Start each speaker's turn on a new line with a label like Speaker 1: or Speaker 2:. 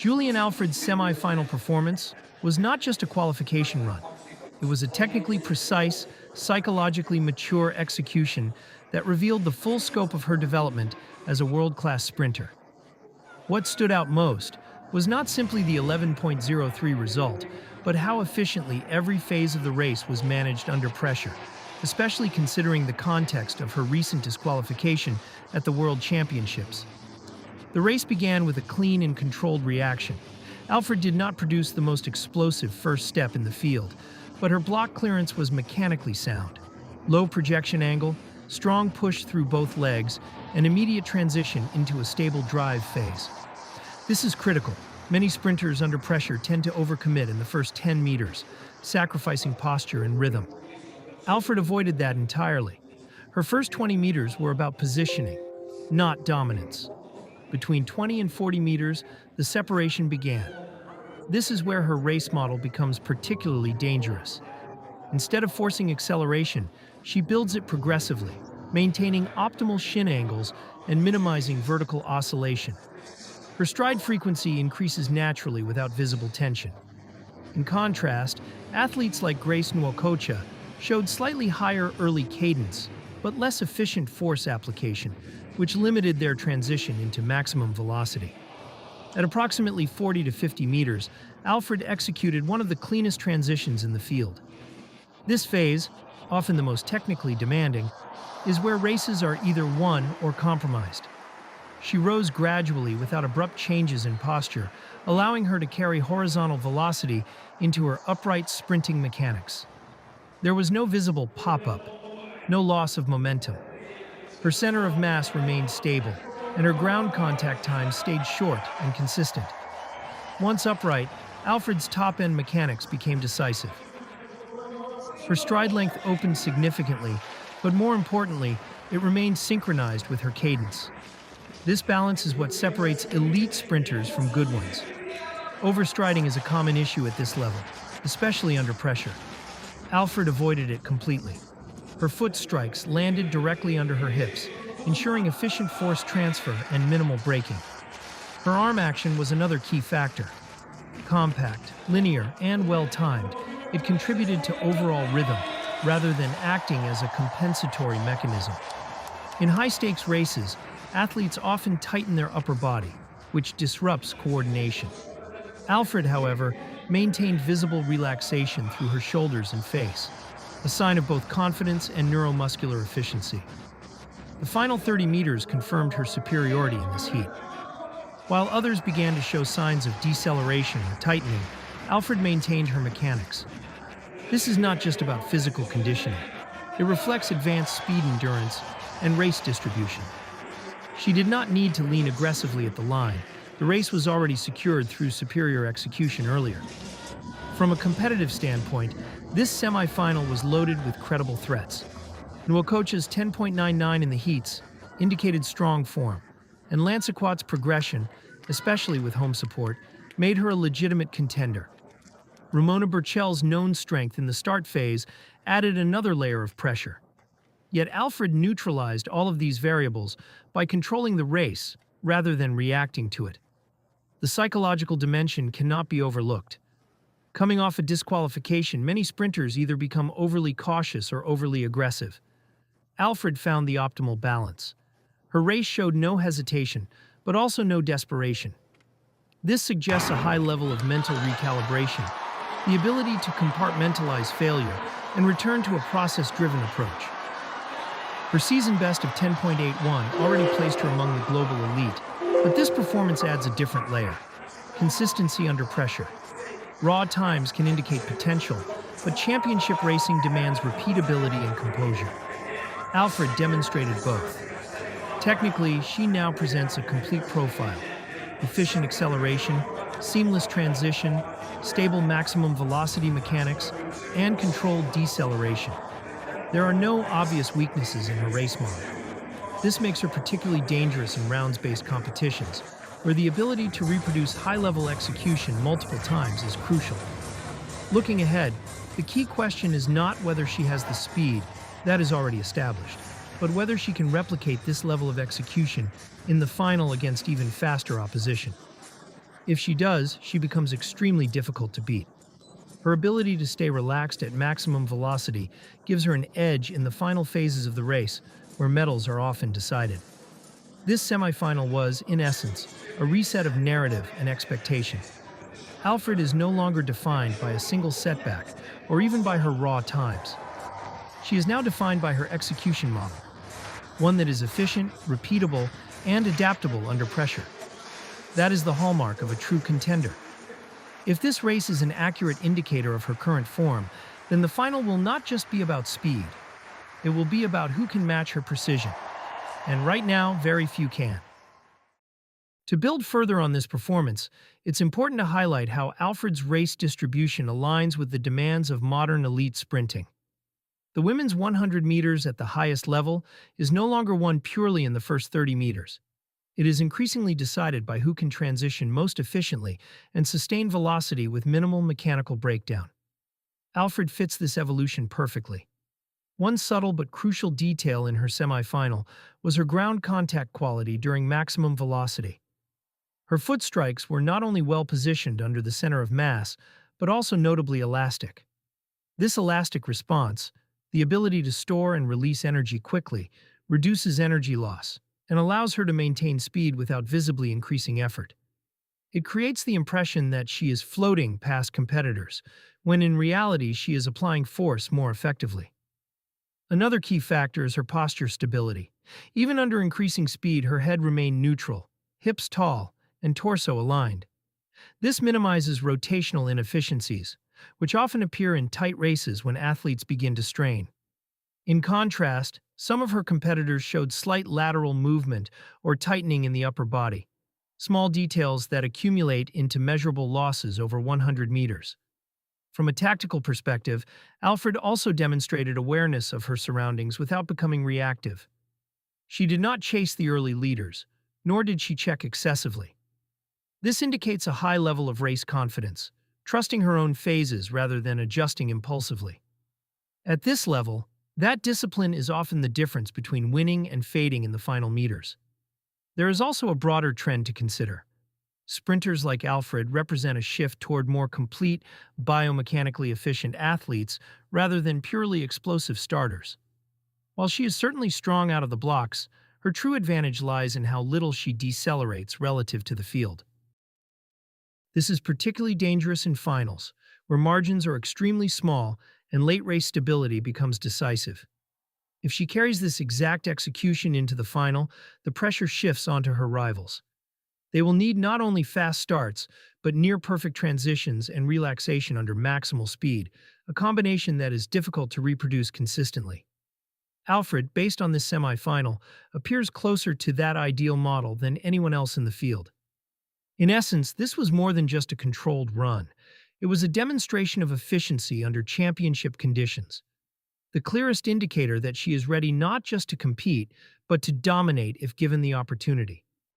Speaker 1: Julien Alfred's semi-final performance was not just a qualification run. It was a technically precise, psychologically mature execution that revealed the full scope of her development as a world-class sprinter. What stood out most was not simply the 11.03 result, but how efficiently every phase of the race was managed under pressure, especially considering the context of her recent disqualification at the World Championships. The race began with a clean and controlled reaction. Alfred did not produce the most explosive first step in the field, but her block clearance was mechanically sound. Low projection angle, strong push through both legs, and immediate transition into a stable drive phase. This is critical. Many sprinters under pressure tend to overcommit in the first 10 meters, sacrificing posture and rhythm. Alfred avoided that entirely. Her first 20 meters were about positioning, not dominance. Between 20 and 40 meters, the separation began. This is where her race model becomes particularly dangerous. Instead of forcing acceleration, she builds it progressively, maintaining optimal shin angles and minimizing vertical oscillation. Her stride frequency increases naturally without visible tension. In contrast, athletes like Grace Nwokocha showed slightly higher early cadence, but less efficient force application, which limited their transition into maximum velocity. At approximately 40 to 50 meters, Alfred executed one of the cleanest transitions in the field. This phase, often the most technically demanding, is where races are either won or compromised. She rose gradually without abrupt changes in posture, allowing her to carry horizontal velocity into her upright sprinting mechanics. There was no visible pop-up, no loss of momentum. Her center of mass remained stable, and her ground contact time stayed short and consistent. Once upright, Alfred's top-end mechanics became decisive. Her stride length opened significantly, but more importantly, it remained synchronized with her cadence. This balance is what separates elite sprinters from good ones. Overstriding is a common issue at this level, especially under pressure. Alfred avoided it completely. Her foot strikes landed directly under her hips, ensuring efficient force transfer and minimal braking. Her arm action was another key factor. Compact, linear, and well-timed, it contributed to overall rhythm, rather than acting as a compensatory mechanism. In high-stakes races, athletes often tighten their upper body, which disrupts coordination. Alfred, however, maintained visible relaxation through her shoulders and face, a sign of both confidence and neuromuscular efficiency. The final 30 meters confirmed her superiority in this heat. While others began to show signs of deceleration or tightening, Alfred maintained her mechanics. This is not just about physical conditioning. It reflects advanced speed endurance and race distribution. She did not need to lean aggressively at the line. The race was already secured through superior execution earlier. From a competitive standpoint, this semi-final was loaded with credible threats. Nwokocha's 10.99 in the heats indicated strong form, and Lancequot's progression, especially with home support, made her a legitimate contender. Ramona Burchell's known strength in the start phase added another layer of pressure. Yet Alfred neutralized all of these variables by controlling the race rather than reacting to it. The psychological dimension cannot be overlooked. Coming off a disqualification, many sprinters either become overly cautious or overly aggressive. Alfred found the optimal balance. Her race showed no hesitation, but also no desperation. This suggests a high level of mental recalibration, the ability to compartmentalize failure and return to a process-driven approach. Her season best of 10.81 already placed her among the global elite, but this performance adds a different layer: consistency under pressure. Raw times can indicate potential, but championship racing demands repeatability and composure. Alfred demonstrated both. Technically, she now presents a complete profile: efficient acceleration, seamless transition, stable maximum velocity mechanics, and controlled deceleration. There are no obvious weaknesses in her race model. This makes her particularly dangerous in rounds-based competitions, where the ability to reproduce high-level execution multiple times is crucial. Looking ahead, the key question is not whether she has the speed, that is already established, but whether she can replicate this level of execution in the final against even faster opposition. If she does, she becomes extremely difficult to beat. Her ability to stay relaxed at maximum velocity gives her an edge in the final phases of the race, where medals are often decided. This semifinal was, in essence, a reset of narrative and expectation. Alfred is no longer defined by a single setback or even by her raw times. She is now defined by her execution model, one that is efficient, repeatable, and adaptable under pressure. That is the hallmark of a true contender. If this race is an accurate indicator of her current form, then the final will not just be about speed. It will be about who can match her precision. And right now, very few can. To build further on this performance, it's important to highlight how Alfred's race distribution aligns with the demands of modern elite sprinting. The women's 100 meters at the highest level is no longer won purely in the first 30 meters. It is increasingly decided by who can transition most efficiently and sustain velocity with minimal mechanical breakdown. Alfred fits this evolution perfectly. One subtle but crucial detail in her semifinal was her ground contact quality during maximum velocity. Her foot strikes were not only well positioned under the center of mass, but also notably elastic. This elastic response, the ability to store and release energy quickly, reduces energy loss and allows her to maintain speed without visibly increasing effort. It creates the impression that she is floating past competitors, when in reality she is applying force more effectively. Another key factor is her posture stability. Even under increasing speed, her head remained neutral, hips tall, and torso aligned. This minimizes rotational inefficiencies, which often appear in tight races when athletes begin to strain. In contrast, some of her competitors showed slight lateral movement or tightening in the upper body, small details that accumulate into measurable losses over 100 meters. From a tactical perspective, Alfred also demonstrated awareness of her surroundings without becoming reactive. She did not chase the early leaders, nor did she check excessively. This indicates a high level of race confidence, trusting her own phases rather than adjusting impulsively. At this level, that discipline is often the difference between winning and fading in the final meters. There is also a broader trend to consider. Sprinters like Alfred represent a shift toward more complete, biomechanically efficient athletes rather than purely explosive starters. While she is certainly strong out of the blocks, her true advantage lies in how little she decelerates relative to the field. This is particularly dangerous in finals, where margins are extremely small and late race stability becomes decisive. If she carries this exact execution into the final, the pressure shifts onto her rivals. They will need not only fast starts, but near-perfect transitions and relaxation under maximal speed, a combination that is difficult to reproduce consistently. Alfred, based on this semi-final, appears closer to that ideal model than anyone else in the field. In essence, this was more than just a controlled run. It was a demonstration of efficiency under championship conditions, the clearest indicator that she is ready not just to compete, but to dominate if given the opportunity.